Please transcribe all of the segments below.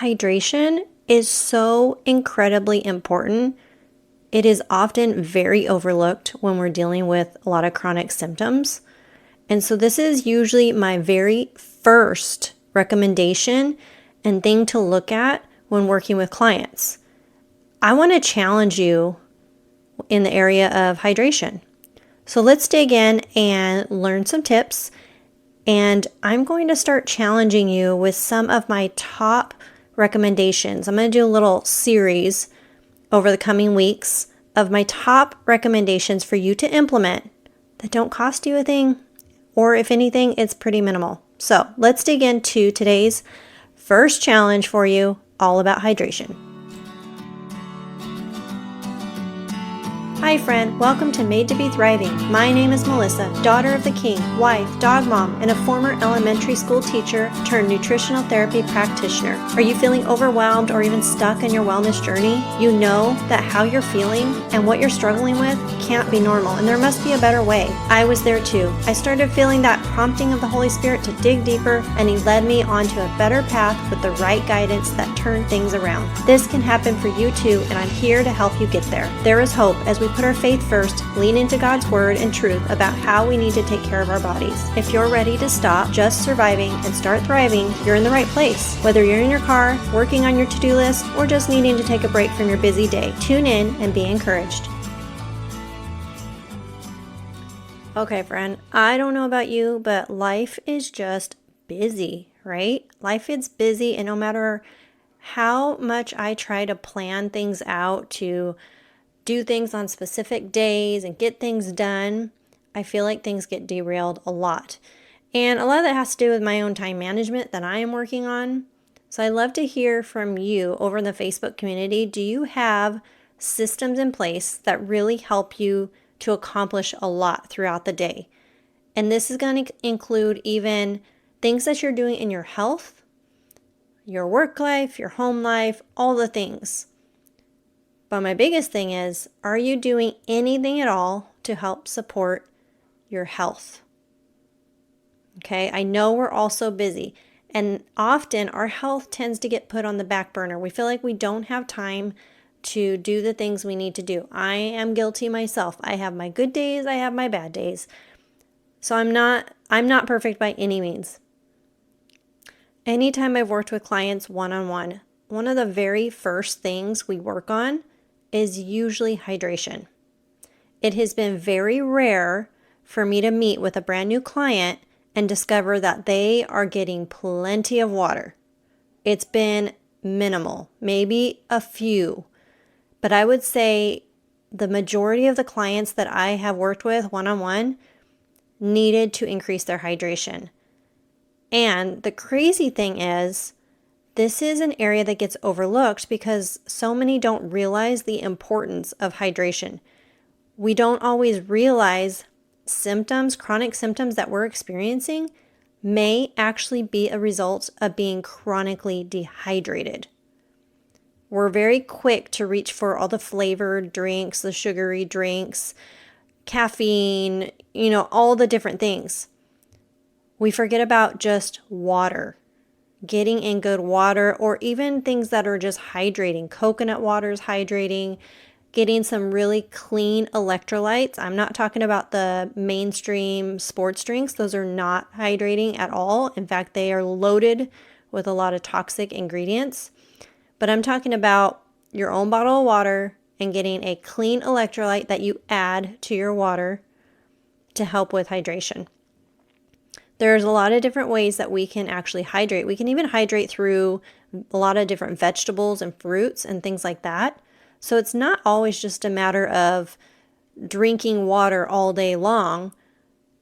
Hydration is so incredibly important. It is often very overlooked when we're dealing with a lot of chronic symptoms. And so this is usually my very first recommendation and thing to look at when working with clients. I want to challenge you in the area of hydration. So let's dig in and learn some tips. And I'm going to start challenging you with some of my top recommendations. I'm going to do a little series over the coming weeks of my top recommendations for you to implement that don't cost you a thing, or if anything, it's pretty minimal. So let's dig into today's first challenge for you, all about hydration. Hi friend, welcome to Made to Be Thriving. My name is Melissa, daughter of the king, wife, dog mom, and a former elementary school teacher turned nutritional therapy practitioner. Are you feeling overwhelmed or even stuck in your wellness journey? You know that how you're feeling and what you're struggling with can't be normal, and there must be a better way. I was there too. I started feeling that prompting of the Holy Spirit to dig deeper, and He led me onto a better path with the right guidance that turned things around. This can happen for you too, and I'm here to help you get there. There is hope as we put our faith first, lean into God's word and truth about how we need to take care of our bodies. If you're ready to stop just surviving and start thriving, you're in the right place. Whether you're in your car, working on your to-do list, or just needing to take a break from your busy day, tune in and be encouraged. Okay, friend, I don't know about you, but life is just busy, right? Life is busy, and no matter how much I try to plan things out to do things on specific days and get things done, I feel like things get derailed a lot. And a lot of that has to do with my own time management that I am working on. So I'd love to hear from you over in the Facebook community. Do you have systems in place that really help you to accomplish a lot throughout the day? And this is going to include even things that you're doing in your health, your work life, your home life, all the things. But my biggest thing is, are you doing anything at all to help support your health? Okay, I know we're all so busy, and often our health tends to get put on the back burner. We feel like we don't have time to do the things we need to do. I am guilty myself. I have my good days, I have my bad days. So I'm not perfect by any means. Anytime I've worked with clients one-on-one, one of the very first things we work on is usually hydration. It has been very rare for me to meet with a brand new client and discover that they are getting plenty of water. It's been minimal, maybe a few, but I would say the majority of the clients that I have worked with one-on-one needed to increase their hydration. And the crazy thing is, this is an area that gets overlooked because so many don't realize the importance of hydration. We don't always realize chronic symptoms that we're experiencing may actually be a result of being chronically dehydrated. We're very quick to reach for all the flavored drinks, the sugary drinks, caffeine, all the different things. We forget about just water. Getting in good water, or even things that are just hydrating. Coconut water is hydrating. Getting some really clean electrolytes. I'm not talking about the mainstream sports drinks. Those are not hydrating at all. In fact, they are loaded with a lot of toxic ingredients. But I'm talking about your own bottle of water and getting a clean electrolyte that you add to your water to help with hydration. There's a lot of different ways that we can actually hydrate. We can even hydrate through a lot of different vegetables and fruits and things like that. So it's not always just a matter of drinking water all day long.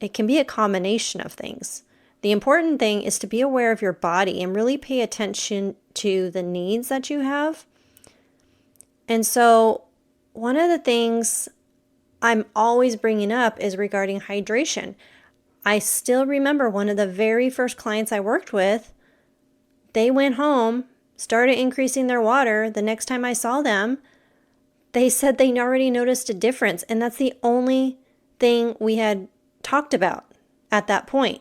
It can be a combination of things. The important thing is to be aware of your body and really pay attention to the needs that you have. And so one of the things I'm always bringing up is regarding hydration. I still remember one of the very first clients I worked with, they went home, started increasing their water. The next time I saw them, they said they already noticed a difference. And that's the only thing we had talked about at that point.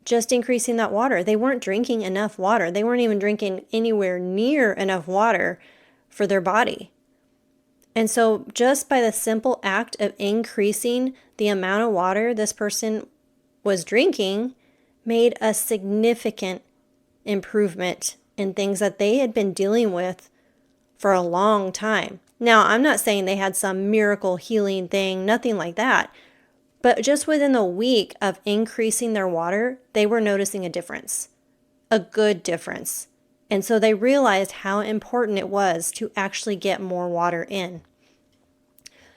just increasing that water. They weren't drinking enough water. They weren't even drinking anywhere near enough water for their body. And so just by the simple act of increasing the amount of water this person was drinking made a significant improvement in things that they had been dealing with for a long time. Now, I'm not saying they had some miracle healing thing, nothing like that. But just within a week of increasing their water, they were noticing a difference, a good difference. And so they realized how important it was to actually get more water in.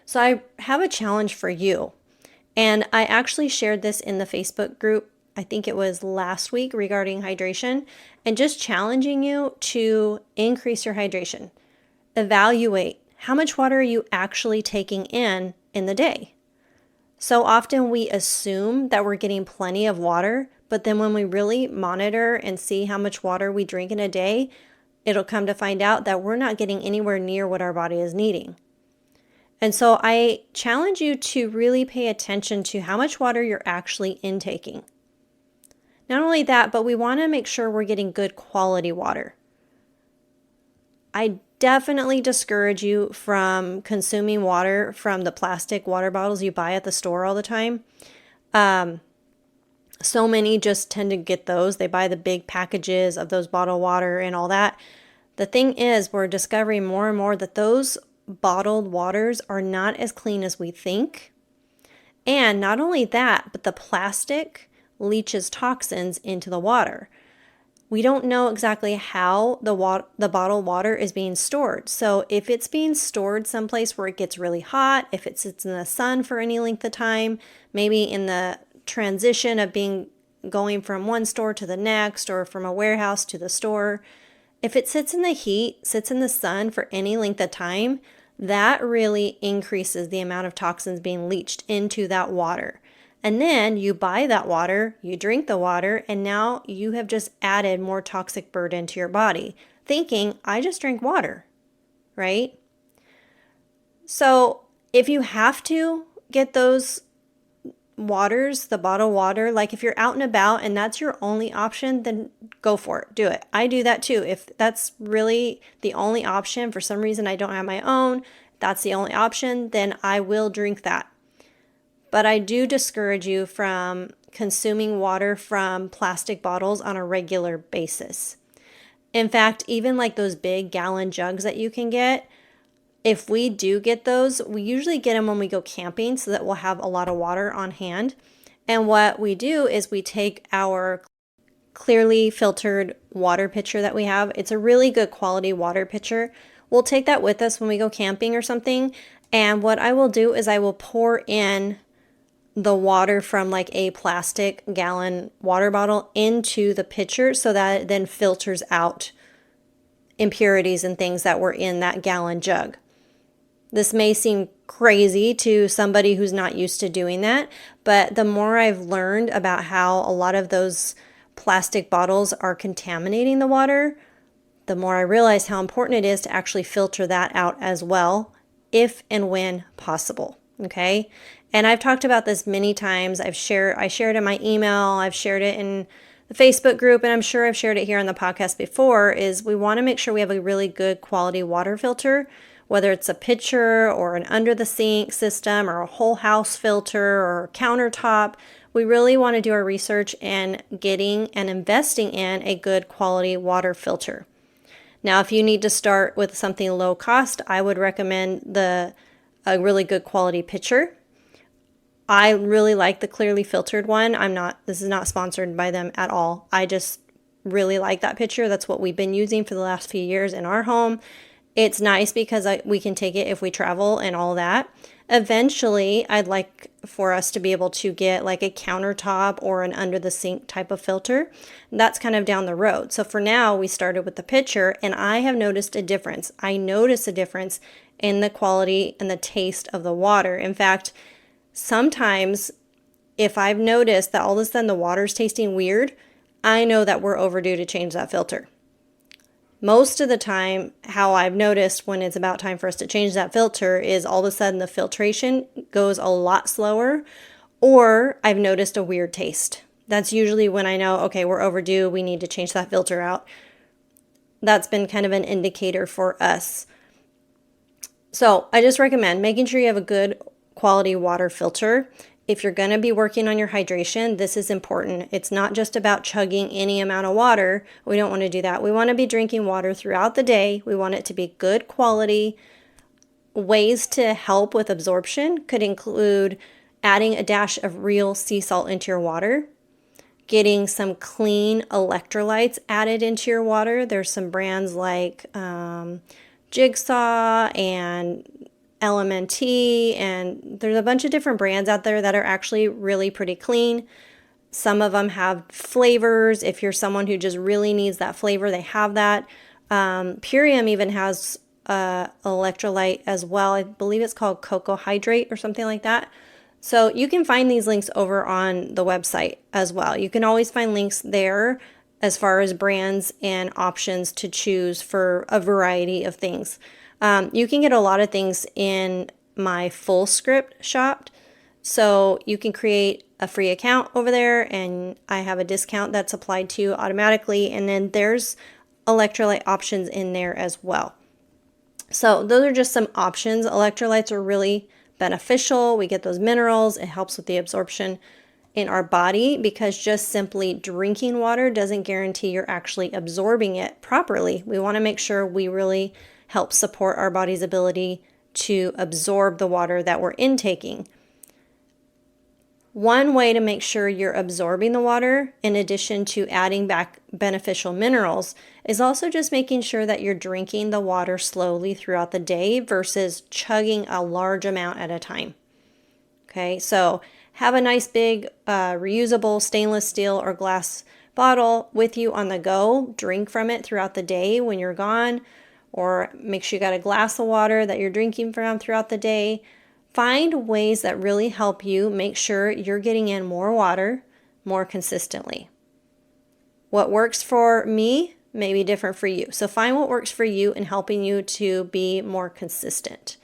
So I have a challenge for you. And I actually shared this in the Facebook group, I think it was last week, regarding hydration, and just challenging you to increase your hydration. Evaluate how much water are you actually taking in the day. So often we assume that we're getting plenty of water, but then when we really monitor and see how much water we drink in a day, it'll come to find out that we're not getting anywhere near what our body is needing. And so I challenge you to really pay attention to how much water you're actually intaking. Not only that, but we want to make sure we're getting good quality water. I definitely discourage you from consuming water from the plastic water bottles you buy at the store all the time. So many just tend to get those. They buy the big packages of those bottled water and all that. The thing is, we're discovering more and more that those bottled waters are not as clean as we think. And not only that, but the plastic leaches toxins into the water. We don't know exactly how the bottled water is being stored. So if it's being stored someplace where it gets really hot, if it sits in the sun for any length of time, maybe in the transition of going from one store to the next or from a warehouse to the store, if it sits in the heat, sits in the sun for any length of time, that really increases the amount of toxins being leached into that water. And then you buy that water, you drink the water, and now you have just added more toxic burden to your body, thinking, I just drink water, right? So if you have to get those waters, the bottled water, like if you're out and about and that's your only option, then go for it. Do it. I do that too. If that's really the only option, for some reason I don't have my own, that's the only option, then I will drink that. But I do discourage you from consuming water from plastic bottles on a regular basis. In fact, even like those big gallon jugs that you can get, if we do get those, we usually get them when we go camping so that we'll have a lot of water on hand. And what we do is we take our clearly filtered water pitcher that we have. It's a really good quality water pitcher. We'll take that with us when we go camping or something. And what I will do is I will pour in the water from like a plastic gallon water bottle into the pitcher so that it then filters out impurities and things that were in that gallon jug. This may seem crazy to somebody who's not used to doing that, but the more I've learned about how a lot of those plastic bottles are contaminating the water, the more I realize how important it is to actually filter that out as well, if and when possible. Okay. And I've talked about this many times. I shared it in my email. I've shared it in the Facebook group, and I'm sure I've shared it here on the podcast before, is we want to make sure we have a really good quality water filter, whether it's a pitcher or an under the sink system or a whole house filter or a countertop. We really want to do our research and getting and investing in a good quality water filter. Now, if you need to start with something low cost, I would recommend a really good quality pitcher. I really like the clearly filtered one. This is not sponsored by them at all. I just really like that pitcher. That's what we've been using for the last few years in our home. It's nice because we can take it if we travel and all that. Eventually, I'd like for us to be able to get like a countertop or an under the sink type of filter. That's kind of down the road. So for now, we started with the pitcher, and I have noticed a difference. I notice a difference in the quality and the taste of the water. In fact, sometimes if I've noticed that all of a sudden the water's tasting weird, I know that we're overdue to change that filter. Most of the time, how I've noticed when it's about time for us to change that filter is all of a sudden the filtration goes a lot slower, or I've noticed a weird taste. That's usually when I know, okay, we're overdue, we need to change that filter out. That's been kind of an indicator for us. So I just recommend making sure you have a good quality water filter. If you're going to be working on your hydration, this is important. It's not just about chugging any amount of water. We don't want to do that. We want to be drinking water throughout the day. We want it to be good quality. Ways to help with absorption could include adding a dash of real sea salt into your water, getting some clean electrolytes added into your water. There's some brands like Jigsaw and LMNT, and there's a bunch of different brands out there that are actually really pretty clean. Some of them have flavors. If you're someone who just really needs that flavor, they have that. Purium even has electrolyte as well. I believe it's called Cocoa Hydrate or something like that. So you can find these links over on the website as well. You can always find links there as far as brands and options to choose for a variety of things. You can get a lot of things in my full script shop. So you can create a free account over there, and I have a discount that's applied to you automatically. And then there's electrolyte options in there as well. So those are just some options. Electrolytes are really beneficial. We get those minerals. It helps with the absorption in our body, because just simply drinking water doesn't guarantee you're actually absorbing it properly. We want to make sure we really help support our body's ability to absorb the water that we're intaking. One way to make sure you're absorbing the water, in addition to adding back beneficial minerals, is also just making sure that you're drinking the water slowly throughout the day versus chugging a large amount at a time. Okay, so have a nice big reusable stainless steel or glass bottle with you on the go. Drink from it throughout the day when you're gone, or make sure you got a glass of water that you're drinking from throughout the day. Find ways that really help you make sure you're getting in more water more consistently. What works for me may be different for you. So find what works for you in helping you to be more consistent.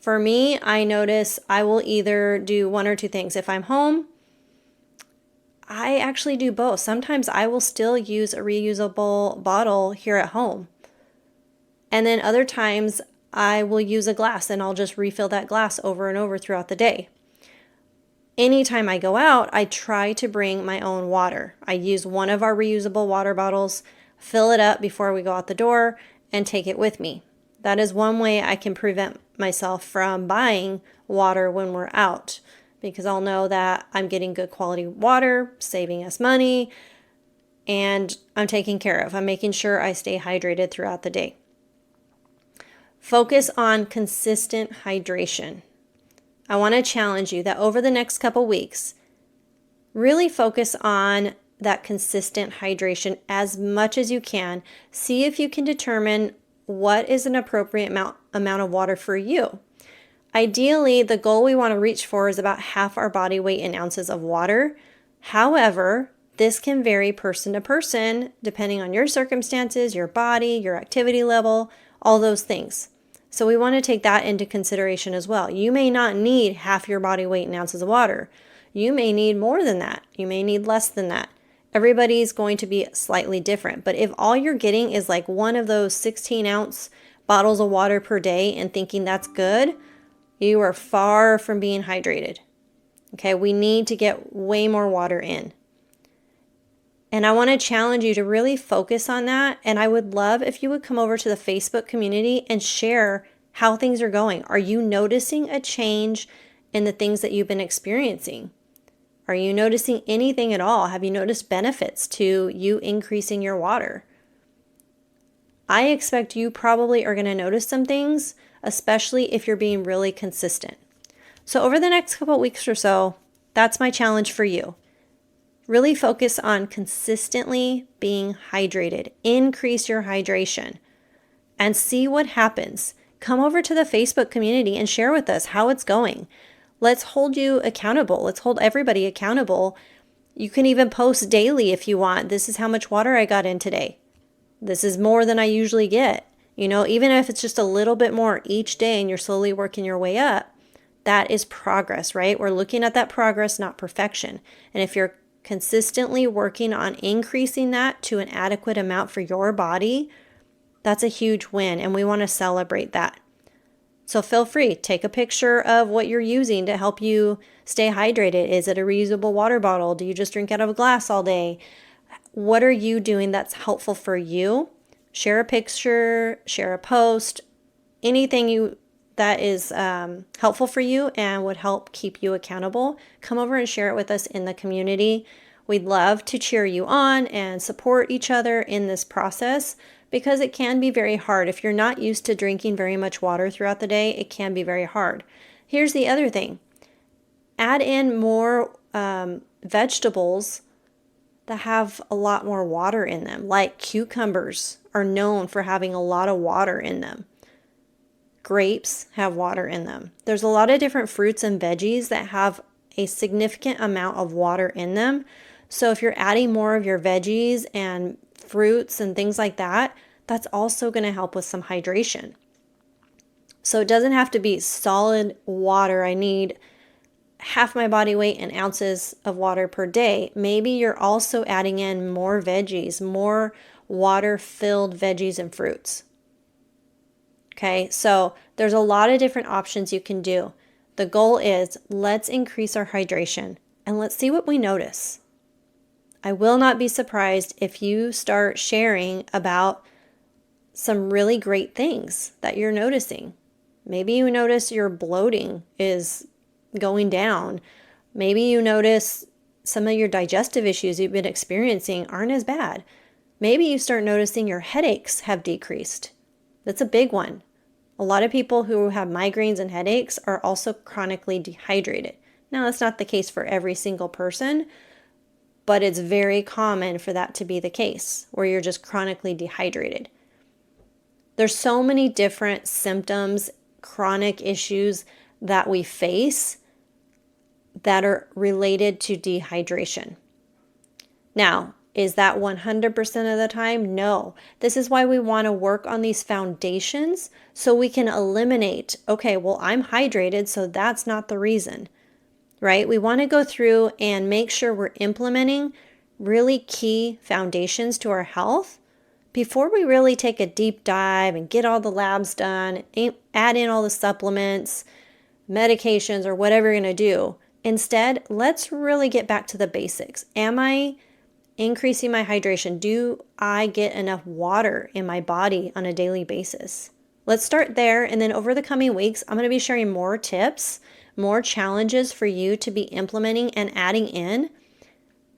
For me, I notice I will either do one or two things. If I'm home, I actually do both. Sometimes I will still use a reusable bottle here at home. And then other times I will use a glass and I'll just refill that glass over and over throughout the day. Anytime I go out, I try to bring my own water. I use one of our reusable water bottles, fill it up before we go out the door, and take it with me. That is one way I can prevent myself from buying water when we're out, because I'll know that I'm getting good quality water, saving us money, and I'm taken care of. I'm making sure I stay hydrated throughout the day. Focus on consistent hydration. I want to challenge you that over the next couple weeks, really focus on that consistent hydration as much as you can. See if you can determine what is an appropriate amount of water for you. Ideally, the goal we want to reach for is about half our body weight in ounces of water. However, this can vary person to person depending on your circumstances, your body, your activity level, all those things. So we want to take that into consideration as well. You may not need half your body weight in ounces of water. You may need more than that. You may need less than that. Everybody's going to be slightly different. But if all you're getting is like one of those 16-ounce bottles of water per day and thinking that's good, you are far from being hydrated. Okay, we need to get way more water in. And I want to challenge you to really focus on that. And I would love if you would come over to the Facebook community and share how things are going. Are you noticing a change in the things that you've been experiencing? Are you noticing anything at all? Have you noticed benefits to you increasing your water? I expect you probably are going to notice some things, especially if you're being really consistent. So over the next couple of weeks or so, that's my challenge for you. Really focus on consistently being hydrated. Increase your hydration and see what happens. Come over to the Facebook community and share with us how it's going. Let's hold you accountable. Let's hold everybody accountable. You can even post daily if you want. This is how much water I got in today. This is more than I usually get. You know, even if it's just a little bit more each day and you're slowly working your way up, that is progress, right? We're looking at that progress, not perfection. And if you're consistently working on increasing that to an adequate amount for your body, that's a huge win, and we want to celebrate that. So feel free, take a picture of what you're using to help you stay hydrated. Is it a reusable water bottle? Do you just drink out of a glass all day? What are you doing that's helpful for you? Share a picture, share a post, anything that is helpful for you and would help keep you accountable. Come over and share it with us in the community. We'd love to cheer you on and support each other in this process, because it can be very hard. If you're not used to drinking very much water throughout the day, it can be very hard. Here's the other thing. Add in more vegetables that have a lot more water in them, like cucumbers are known for having a lot of water in them. Grapes have water in them. There's a lot of different fruits and veggies that have a significant amount of water in them. So if you're adding more of your veggies and fruits and things like that, that's also going to help with some hydration. So it doesn't have to be solid water. I need half my body weight in ounces of water per day. Maybe you're also adding in more veggies, more water-filled veggies and fruits. Okay, so there's a lot of different options you can do. The goal is, let's increase our hydration and let's see what we notice. I will not be surprised if you start sharing about some really great things that you're noticing. Maybe you notice your bloating is going down. Maybe you notice some of your digestive issues you've been experiencing aren't as bad. Maybe you start noticing your headaches have decreased. That's a big one. A lot of people who have migraines and headaches are also chronically dehydrated. Now, that's not the case for every single person, but it's very common for that to be the case, where you're just chronically dehydrated. There's so many different symptoms, chronic issues that we face that are related to dehydration. Now, is that 100% of the time? No. This is why we want to work on these foundations so we can eliminate, okay, well, I'm hydrated, so that's not the reason, right? We want to go through and make sure we're implementing really key foundations to our health before we really take a deep dive and get all the labs done, add in all the supplements, medications, or whatever you're going to do. Instead, let's really get back to the basics. Am I increasing my hydration? Do I get enough water in my body on a daily basis? Let's start there, and then over the coming weeks, I'm going to be sharing more tips, more challenges for you to be implementing and adding in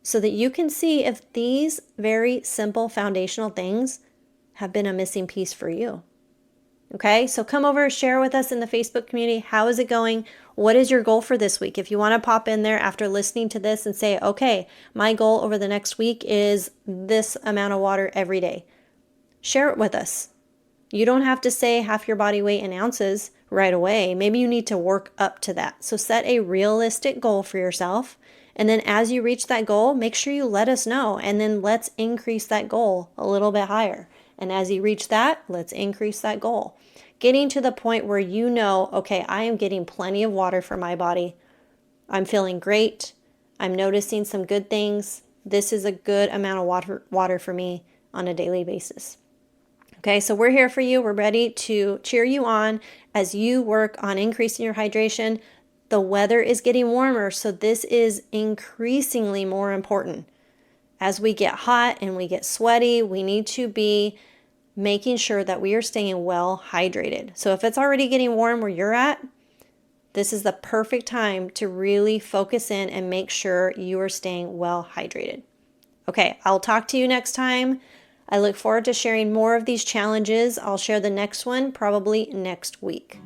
so that you can see if these very simple foundational things have been a missing piece for you. Okay, so come over, share with us in the Facebook community. How is it going? What is your goal for this week? If you want to pop in there after listening to this and say, okay, my goal over the next week is this amount of water every day. Share it with us. You don't have to say half your body weight in ounces right away. Maybe you need to work up to that. So set a realistic goal for yourself. And then as you reach that goal, make sure you let us know. And then let's increase that goal a little bit higher. And as you reach that, let's increase that goal. Getting to the point where you know, okay, I am getting plenty of water for my body. I'm feeling great. I'm noticing some good things. This is a good amount of water for me on a daily basis. Okay, so we're here for you. We're ready to cheer you on as you work on increasing your hydration. The weather is getting warmer, so this is increasingly more important. As we get hot and we get sweaty, we need to be making sure that we are staying well hydrated. So if it's already getting warm where you're at, this is the perfect time to really focus in and make sure you are staying well hydrated. Okay, I'll talk to you next time. I look forward to sharing more of these challenges. I'll share the next one probably next week.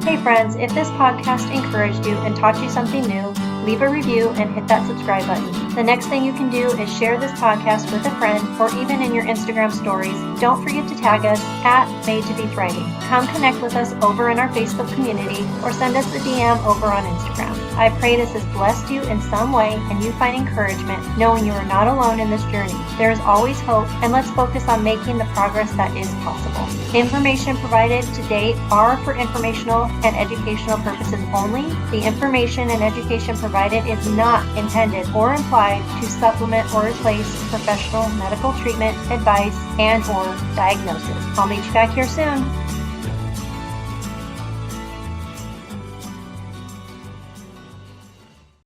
Hey friends, if this podcast encouraged you and taught you something new, leave a review, and hit that subscribe button. The next thing you can do is share this podcast with a friend or even in your Instagram stories. Don't forget to tag us at Made to Be Thriving. Come connect with us over in our Facebook community or send us a DM over on Instagram. I pray this has blessed you in some way and you find encouragement knowing you are not alone in this journey. There is always hope, and let's focus on making the progress that is possible. Information provided to date are for informational and educational purposes only. The information and education provided is not intended or implied to supplement or replace professional medical treatment, advice, and/or diagnosis. I'll meet you back here soon.